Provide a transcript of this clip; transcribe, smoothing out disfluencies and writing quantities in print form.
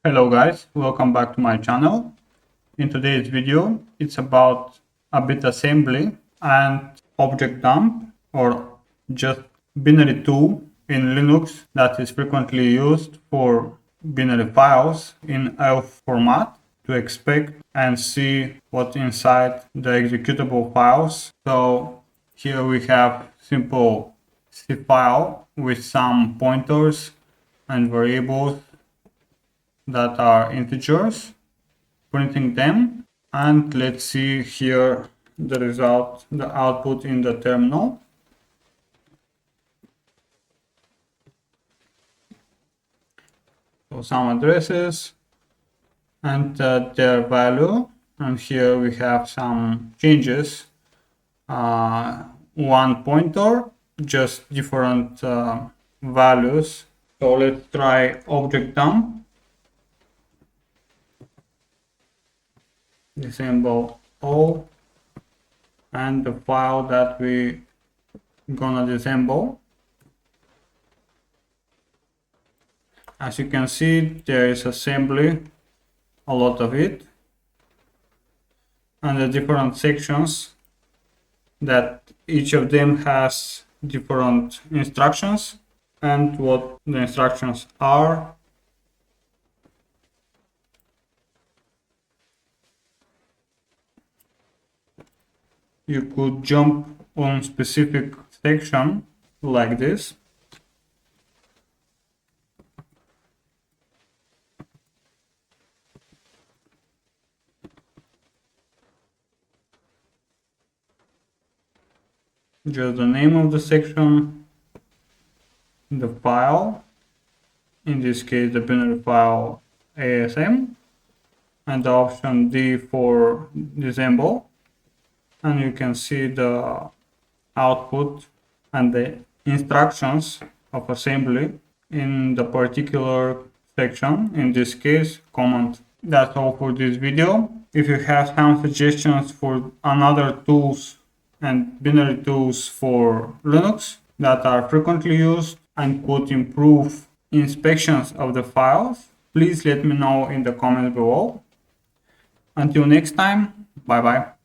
Hello guys, welcome back to my channel. In today's video, it's about a bit assembly and object dump, or just binary tool in Linux that is frequently used for binary files in ELF format to expect and see what's inside the executable files. So here we have simple C file with some pointers and variables that are integers, printing them, and let's see here the result, the output in the terminal. So some addresses and their value, and here we have some changes. One pointer, just different values. So let's try object dump. Disassemble all, and the file that we gonna disassemble. As you can see, there is assembly, a lot of it, and the different sections that each of them has different instructions and what the instructions are. You could jump on specific section like this. Just the name of the section, the file, in this case the binary file ASM, and the option D for disassemble. And you can see the output and the instructions of assembly in the particular section, in this case command. That's all for this video. If you have some suggestions for another tools and binary tools for Linux that are frequently used and could improve inspections of the files, please let me know in the comments below. Until next time, bye bye.